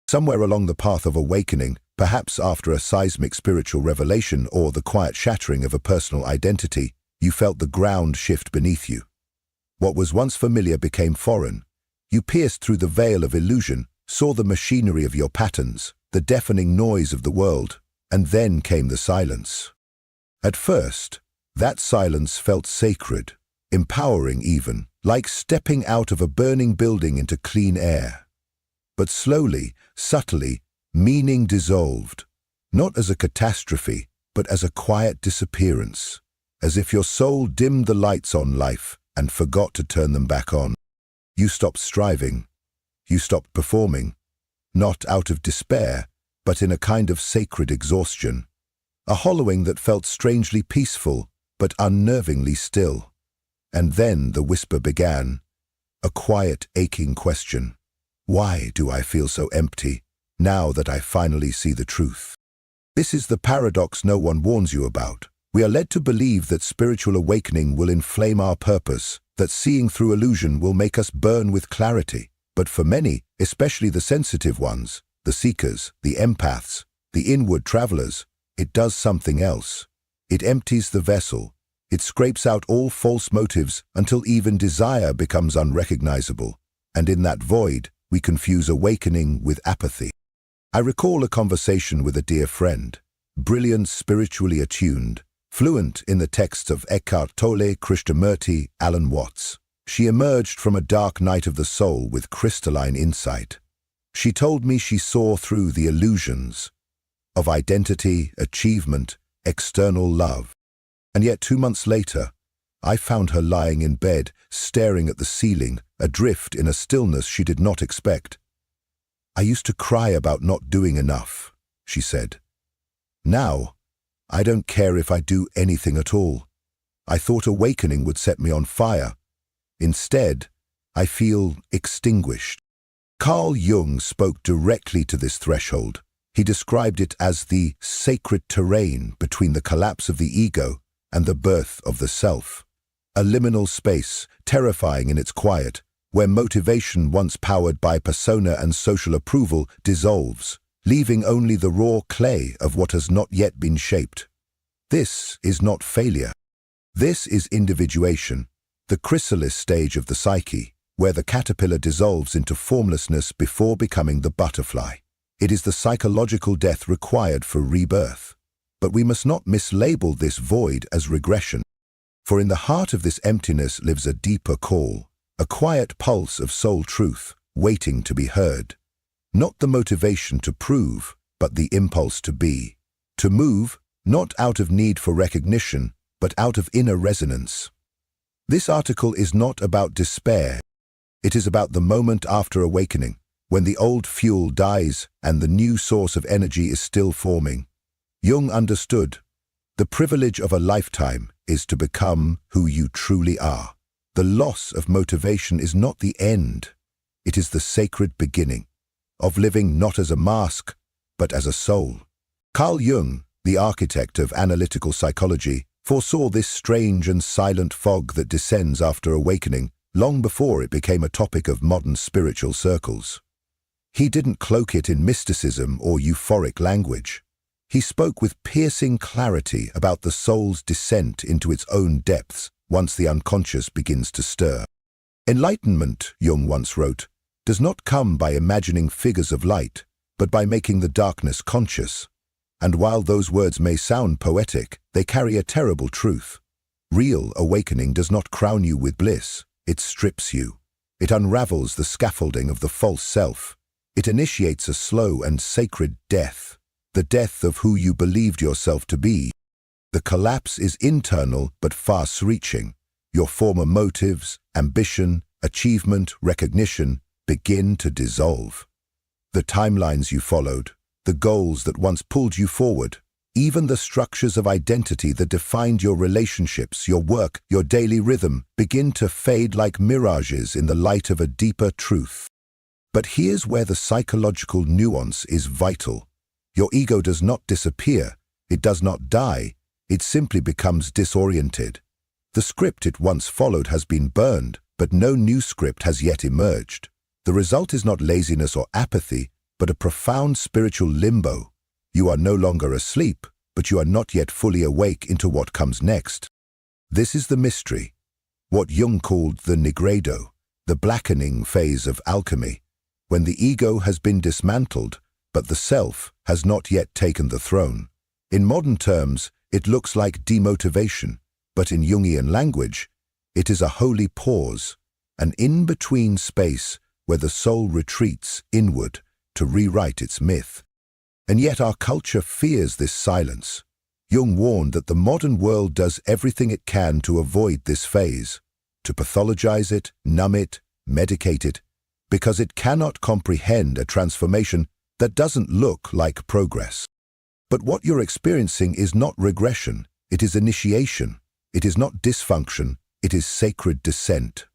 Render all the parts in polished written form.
Somewhere along the path of awakening, perhaps after a seismic spiritual revelation or the quiet shattering of a personal identity, you felt the ground shift beneath you. What was once familiar became foreign. You pierced through the veil of illusion, saw the machinery of your patterns, the deafening noise of the world, and then came the silence. At first, that silence felt sacred, empowering even, like stepping out of a burning building into clean air. But slowly, subtly, meaning dissolved, not as a catastrophe, but as a quiet disappearance, as if your soul dimmed the lights on life and forgot to turn them back on. You stopped striving. You stopped performing, not out of despair, but in a kind of sacred exhaustion, a hollowing that felt strangely peaceful, but unnervingly still. And then the whisper began, a quiet, aching question. Why do I feel so empty, now that I finally see the truth? This is the paradox no one warns you about. We are led to believe that spiritual awakening will inflame our purpose, that seeing through illusion will make us burn with clarity. But for many, especially the sensitive ones, the seekers, the empaths, the inward travelers, it does something else. It empties the vessel. It scrapes out all false motives until even desire becomes unrecognizable. And in that void, we confuse awakening with apathy. I recall a conversation with a dear friend, brilliant, spiritually attuned, fluent in the texts of Eckhart Tolle, Krishnamurti, Alan Watts. She emerged from a dark night of the soul with crystalline insight. She told me she saw through the illusions of identity, achievement, external love. And yet 2 months later, I found her lying in bed, staring at the ceiling, adrift in a stillness she did not expect. I used to cry about not doing enough, she said. Now, I don't care if I do anything at all. I thought awakening would set me on fire. Instead, I feel extinguished. Carl Jung spoke directly to this threshold. He described it as the sacred terrain between the collapse of the ego and the birth of the self. A liminal space, terrifying in its quiet, where motivation once powered by persona and social approval dissolves, leaving only the raw clay of what has not yet been shaped. This is not failure. This is individuation, the chrysalis stage of the psyche, where the caterpillar dissolves into formlessness before becoming the butterfly. It is the psychological death required for rebirth. But we must not mislabel this void as regression. For in the heart of this emptiness lives a deeper call, a quiet pulse of soul truth, waiting to be heard. Not the motivation to prove, but the impulse to be. To move, not out of need for recognition, but out of inner resonance. This article is not about despair. It is about the moment after awakening, when the old fuel dies and the new source of energy is still forming. Jung understood, the privilege of a lifetime is to become who you truly are. The loss of motivation is not the end. It is the sacred beginning of living not as a mask, but as a soul. Carl Jung, the architect of analytical psychology, foresaw this strange and silent fog that descends after awakening long before it became a topic of modern spiritual circles. He didn't cloak it in mysticism or euphoric language. He spoke with piercing clarity about the soul's descent into its own depths once the unconscious begins to stir. Enlightenment, Jung once wrote, does not come by imagining figures of light, but by making the darkness conscious. And while those words may sound poetic, they carry a terrible truth. Real awakening does not crown you with bliss. It strips you. It unravels the scaffolding of the false self. It initiates a slow and sacred death, the death of who you believed yourself to be. The collapse is internal but far-reaching. Your former motives, ambition, achievement, recognition begin to dissolve. The timelines you followed, the goals that once pulled you forward, even the structures of identity that defined your relationships, your work, your daily rhythm, begin to fade like mirages in the light of a deeper truth. But here's where the psychological nuance is vital. Your ego does not disappear, it does not die, it simply becomes disoriented. The script it once followed has been burned, but no new script has yet emerged. The result is not laziness or apathy, but a profound spiritual limbo. You are no longer asleep, but you are not yet fully awake into what comes next. This is the mystery, what Jung called the nigredo, the blackening phase of alchemy, when the ego has been dismantled, but the self has not yet taken the throne. In modern terms, it looks like demotivation, but in Jungian language, it is a holy pause, an in-between space where the soul retreats inward to rewrite its myth. And yet our culture fears this silence. Jung warned that the modern world does everything it can to avoid this phase, to pathologize it, numb it, medicate it, because it cannot comprehend a transformation that doesn't look like progress. But what you're experiencing is not regression, it is initiation. It is not dysfunction, it is sacred descent.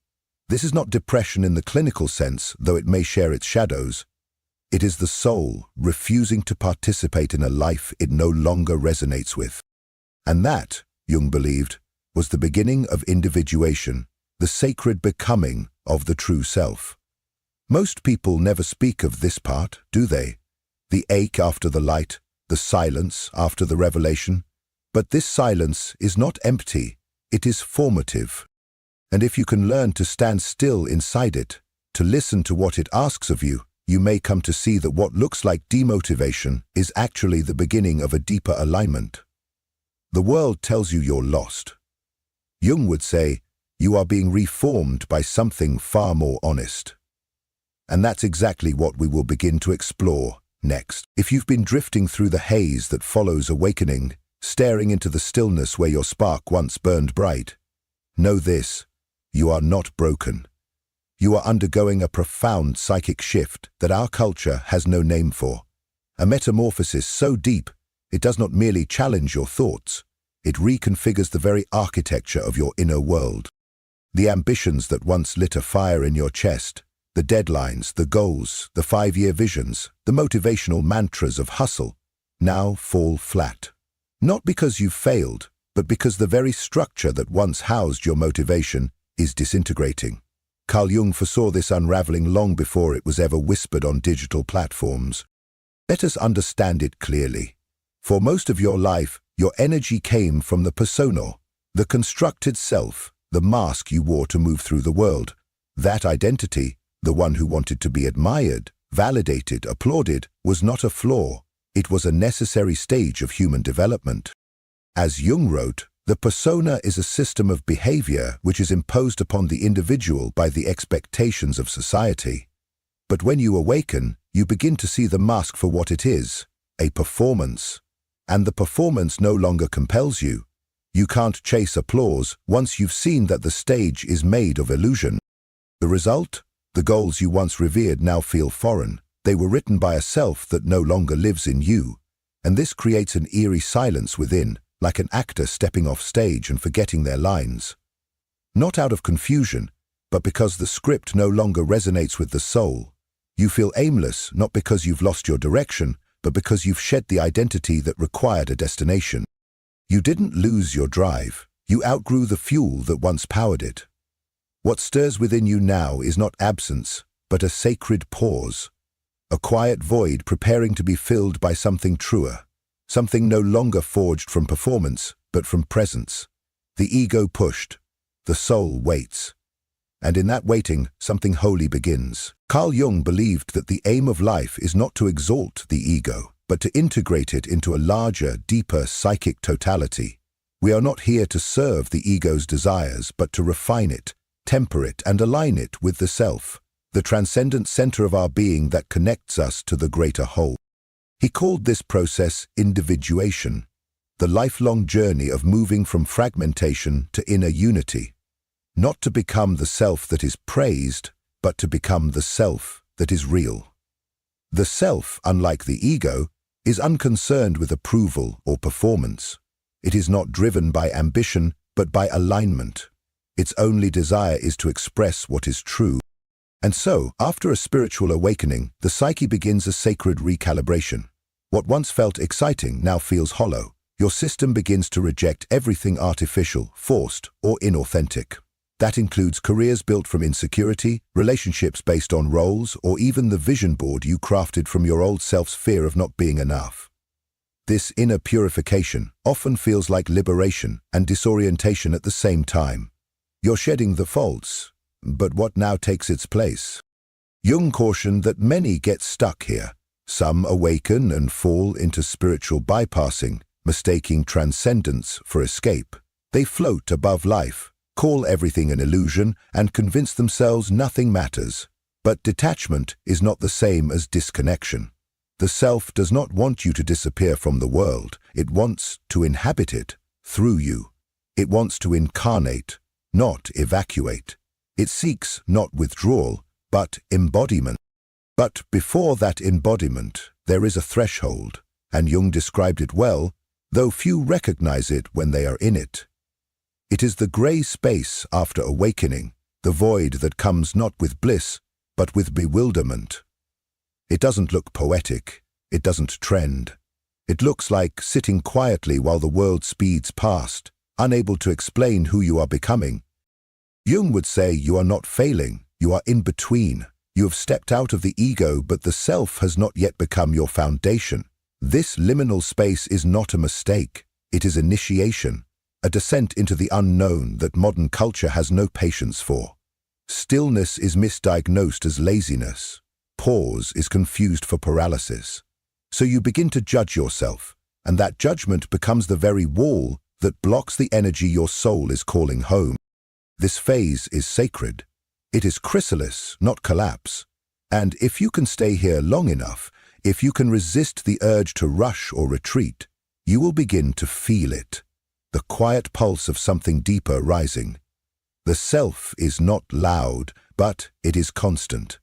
This is not depression in the clinical sense, though it may share its shadows. It is the soul refusing to participate in a life it no longer resonates with. And that, Jung believed, was the beginning of individuation, the sacred becoming of the true self. Most people never speak of this part, do they? The ache after the light, the silence after the revelation. But this silence is not empty, it is formative. And if you can learn to stand still inside it, to listen to what it asks of you, you may come to see that what looks like demotivation is actually the beginning of a deeper alignment. The world tells you you're lost. Jung would say, you are being reformed by something far more honest. And that's exactly what we will begin to explore next. If you've been drifting through the haze that follows awakening, staring into the stillness where your spark once burned bright, know this, you are not broken. You are undergoing a profound psychic shift that our culture has no name for. A metamorphosis so deep, it does not merely challenge your thoughts, it reconfigures the very architecture of your inner world. The ambitions that once lit a fire in your chest, the deadlines, the goals, the 5-year visions, the motivational mantras of hustle, now fall flat. Not because you've failed, but because the very structure that once housed your motivation is disintegrating. Carl Jung foresaw this unraveling long before it was ever whispered on digital platforms. Let us understand it clearly. For most of your life, your energy came from the persona, the constructed self, the mask you wore to move through the world. That identity, the one who wanted to be admired, validated, applauded, was not a flaw. It was a necessary stage of human development. As Jung wrote, the persona is a system of behavior which is imposed upon the individual by the expectations of society. But when you awaken, you begin to see the mask for what it is, a performance. And the performance no longer compels you. You can't chase applause once you've seen that the stage is made of illusion. The result? The goals you once revered now feel foreign. They were written by a self that no longer lives in you. And this creates an eerie silence within, like an actor stepping off stage and forgetting their lines. Not out of confusion, but because the script no longer resonates with the soul. You feel aimless, not because you've lost your direction, but because you've shed the identity that required a destination. You didn't lose your drive. You outgrew the fuel that once powered it. What stirs within you now is not absence, but a sacred pause. A quiet void preparing to be filled by something truer. Something no longer forged from performance, but from presence. The ego pushed. The soul waits. And in that waiting, something holy begins. Carl Jung believed that the aim of life is not to exalt the ego, but to integrate it into a larger, deeper psychic totality. We are not here to serve the ego's desires, but to refine it, temper it, and align it with the self, the transcendent center of our being that connects us to the greater whole. He called this process individuation, the lifelong journey of moving from fragmentation to inner unity, not to become the self that is praised, but to become the self that is real. The self, unlike the ego, is unconcerned with approval or performance. It is not driven by ambition, but by alignment. Its only desire is to express what is true. And so, after a spiritual awakening, the psyche begins a sacred recalibration. What once felt exciting now feels hollow. Your system begins to reject everything artificial, forced, or inauthentic. That includes careers built from insecurity, relationships based on roles, or even the vision board you crafted from your old self's fear of not being enough. This inner purification often feels like liberation and disorientation at the same time. You're shedding the faults, but what now takes its place? Jung cautioned that many get stuck here. Some awaken and fall into spiritual bypassing, mistaking transcendence for escape. They float above life, call everything an illusion, and convince themselves nothing matters. But detachment is not the same as disconnection. The self does not want you to disappear from the world. It wants to inhabit it through you. It wants to incarnate, not evacuate. It seeks not withdrawal, but embodiment. But before that embodiment, there is a threshold, and Jung described it well, though few recognize it when they are in it. It is the grey space after awakening, the void that comes not with bliss, but with bewilderment. It doesn't look poetic. It doesn't trend. It looks like sitting quietly while the world speeds past, unable to explain who you are becoming. Jung would say you are not failing, you are in between. You have stepped out of the ego, but the self has not yet become your foundation. This liminal space is not a mistake. It is initiation, a descent into the unknown that modern culture has no patience for. Stillness is misdiagnosed as laziness. Pause is confused for paralysis. So you begin to judge yourself, and that judgment becomes the very wall that blocks the energy your soul is calling home. This phase is sacred. It is chrysalis, not collapse. And if you can stay here long enough, if you can resist the urge to rush or retreat, you will begin to feel it, the quiet pulse of something deeper rising. The self is not loud, but it is constant.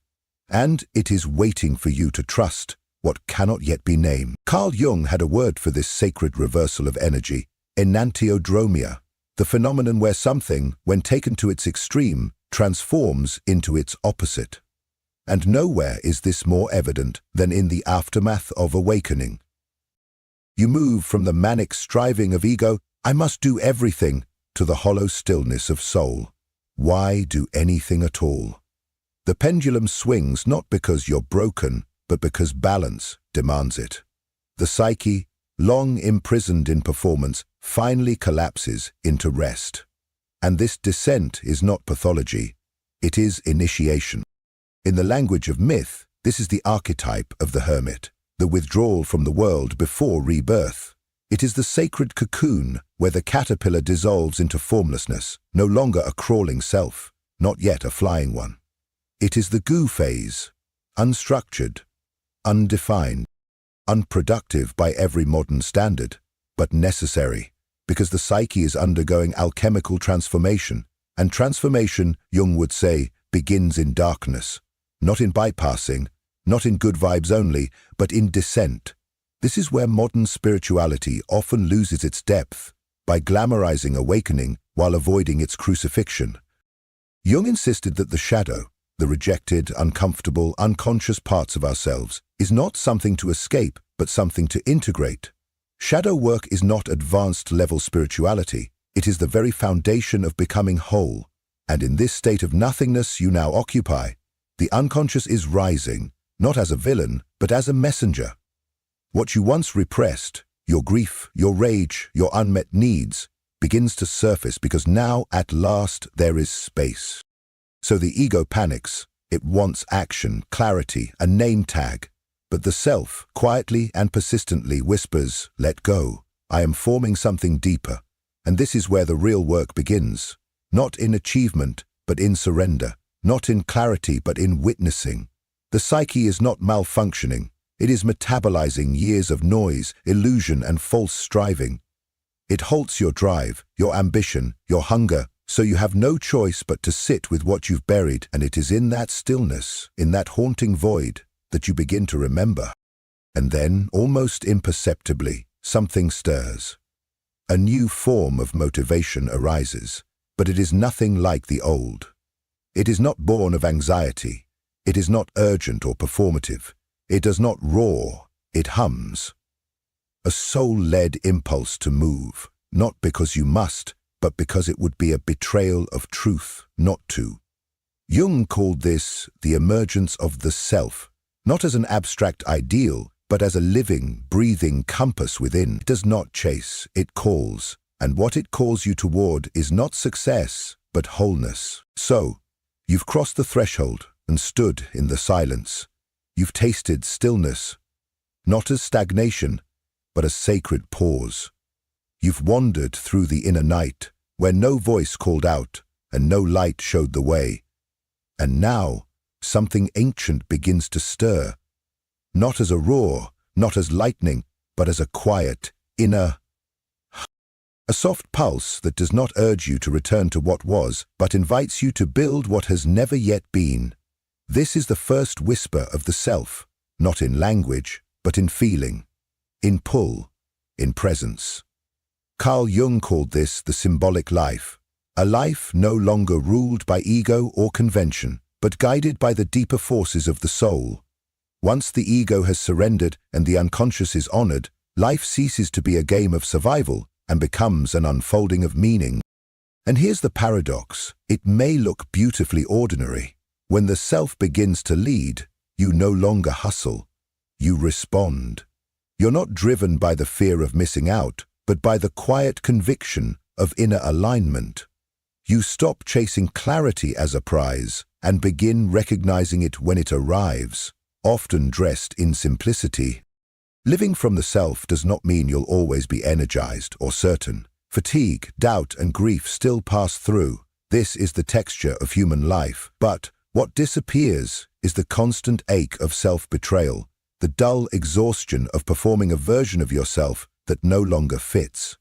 And it is waiting for you to trust what cannot yet be named. Carl Jung had a word for this sacred reversal of energy, enantiodromia, the phenomenon where something, when taken to its extreme, transforms into its opposite. And nowhere is this more evident than in the aftermath of awakening. You move from the manic striving of ego, I must do everything, to the hollow stillness of soul. Why do anything at all? The pendulum swings not because you're broken, but because balance demands it. The psyche, long imprisoned in performance, finally collapses into rest. And this descent is not pathology, it is initiation. In the language of myth, this is the archetype of the hermit, the withdrawal from the world before rebirth. It is the sacred cocoon where the caterpillar dissolves into formlessness, no longer a crawling self, not yet a flying one. It is the goo phase, unstructured, undefined, unproductive by every modern standard, but necessary, because the psyche is undergoing alchemical transformation, and transformation, Jung would say, begins in darkness, not in bypassing, not in good vibes only, but in descent. This is where modern spirituality often loses its depth, by glamorizing awakening while avoiding its crucifixion. Jung insisted that the shadow, the rejected, uncomfortable, unconscious parts of ourselves, is not something to escape, but something to integrate. Shadow work is not advanced-level spirituality. It is the very foundation of becoming whole. And in this state of nothingness you now occupy, the unconscious is rising, not as a villain, but as a messenger. What you once repressed, your grief, your rage, your unmet needs, begins to surface because now, at last, there is space. So the ego panics. It wants action, clarity, a name tag. But the self, quietly and persistently, whispers, let go. I am forming something deeper. And this is where the real work begins. Not in achievement, but in surrender. Not in clarity, but in witnessing. The psyche is not malfunctioning. It is metabolizing years of noise, illusion, and false striving. It halts your drive, your ambition, your hunger, so you have no choice but to sit with what you've buried, and it is in that stillness, in that haunting void, that you begin to remember. And then, almost imperceptibly, something stirs. A new form of motivation arises, but it is nothing like the old. It is not born of anxiety. It is not urgent or performative. It does not roar, it hums. A soul-led impulse to move, not because you must, but because it would be a betrayal of truth not to. Jung called this the emergence of the self, not as an abstract ideal, but as a living, breathing compass within. It does not chase, it calls, and what it calls you toward is not success, but wholeness. So, you've crossed the threshold and stood in the silence. You've tasted stillness, not as stagnation, but as sacred pause. You've wandered through the inner night, where no voice called out and no light showed the way. And now, something ancient begins to stir, not as a roar, not as lightning, but as a quiet, inner, a soft pulse that does not urge you to return to what was, but invites you to build what has never yet been. This is the first whisper of the self, not in language, but in feeling, in pull, in presence. Carl Jung called this the symbolic life, a life no longer ruled by ego or convention, but guided by the deeper forces of the soul. Once the ego has surrendered and the unconscious is honored, life ceases to be a game of survival and becomes an unfolding of meaning. And here's the paradox. It may look beautifully ordinary. When the self begins to lead, you no longer hustle. You respond. You're not driven by the fear of missing out, but by the quiet conviction of inner alignment. You stop chasing clarity as a prize and begin recognizing it when it arrives, often dressed in simplicity. Living from the self does not mean you'll always be energized or certain. Fatigue, doubt, and grief still pass through. This is the texture of human life. But what disappears is the constant ache of self-betrayal, the dull exhaustion of performing a version of yourself that no longer fits.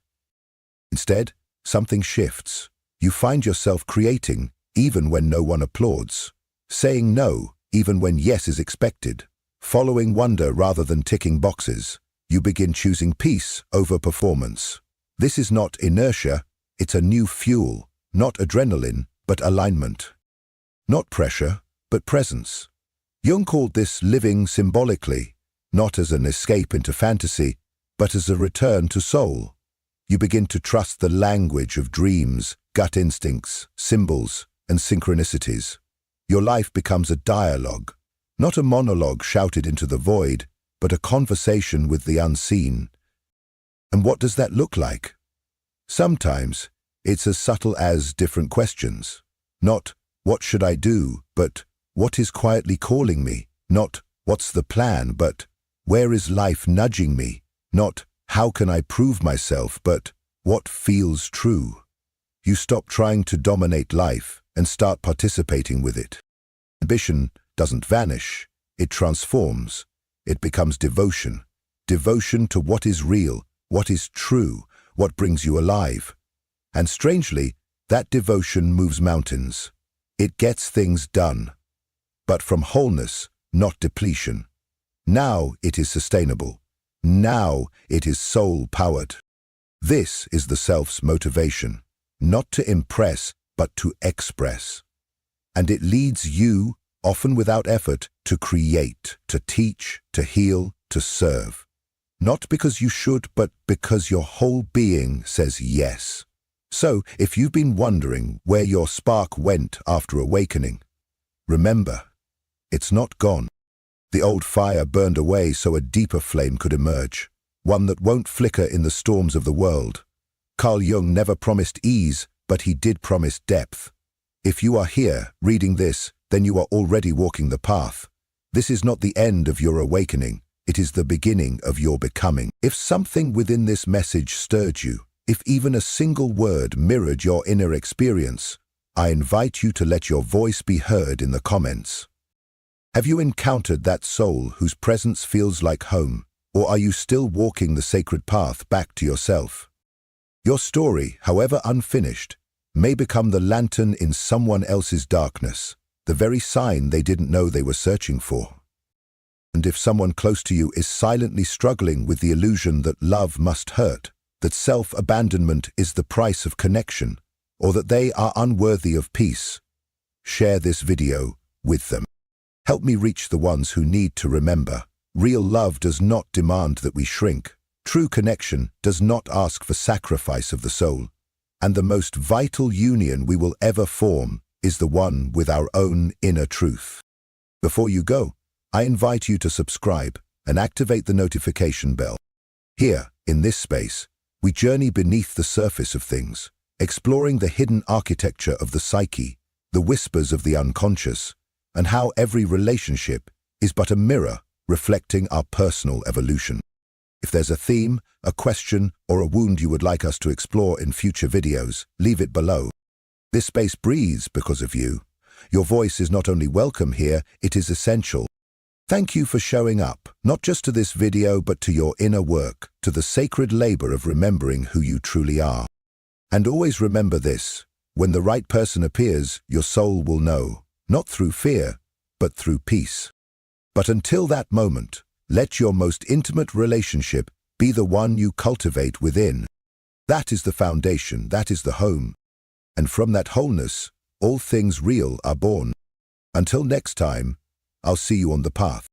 Instead, something shifts. You find yourself creating even when no one applauds, saying no even when yes is expected, following wonder rather than ticking boxes. You begin choosing peace over performance. This is not inertia, it's a new fuel, not adrenaline, but alignment. Not pressure, but presence. Jung called this living symbolically, not as an escape into fantasy, but as a return to soul. You begin to trust the language of dreams, gut instincts, symbols, and synchronicities. Your life becomes a dialogue, not a monologue shouted into the void, but a conversation with the unseen. And what does that look like? Sometimes it's as subtle as different questions. Not, what should I do, but what is quietly calling me? Not, what's the plan, but where is life nudging me? Not, how can I prove myself, but what feels true? You stop trying to dominate life and start participating with it. Ambition doesn't vanish, it transforms. It becomes devotion. Devotion to what is real, what is true, what brings you alive. And strangely, that devotion moves mountains. It gets things done. But from wholeness, not depletion. Now it is sustainable. Now it is soul-powered. This is the self's motivation, not to impress, but to express. And it leads you, often without effort, to create, to teach, to heal, to serve. Not because you should, but because your whole being says yes. So, if you've been wondering where your spark went after awakening, remember, it's not gone. The old fire burned away so a deeper flame could emerge, one that won't flicker in the storms of the world. Carl Jung never promised ease, but he did promise depth. If you are here, reading this, then you are already walking the path. This is not the end of your awakening, it is the beginning of your becoming. If something within this message stirred you, if even a single word mirrored your inner experience, I invite you to let your voice be heard in the comments. Have you encountered that soul whose presence feels like home, or are you still walking the sacred path back to yourself? Your story, however unfinished, may become the lantern in someone else's darkness, the very sign they didn't know they were searching for. And if someone close to you is silently struggling with the illusion that love must hurt, that self-abandonment is the price of connection, or that they are unworthy of peace, share this video with them. Help me reach the ones who need to remember. Real love does not demand that we shrink. True connection does not ask for sacrifice of the soul. And the most vital union we will ever form is the one with our own inner truth. Before you go, I invite you to subscribe and activate the notification bell. Here, in this space, we journey beneath the surface of things, exploring the hidden architecture of the psyche, the whispers of the unconscious, and how every relationship is but a mirror reflecting our personal evolution. If there's a theme, a question, or a wound you would like us to explore in future videos, leave it below. This space breathes because of you. Your voice is not only welcome here, it is essential. Thank you for showing up, not just to this video, but to your inner work, to the sacred labor of remembering who you truly are. And always remember this: when the right person appears, your soul will know, not through fear, but through peace. But until that moment, let your most intimate relationship be the one you cultivate within. That is the foundation, that is the home. And from that wholeness, all things real are born. Until next time, I'll see you on the path.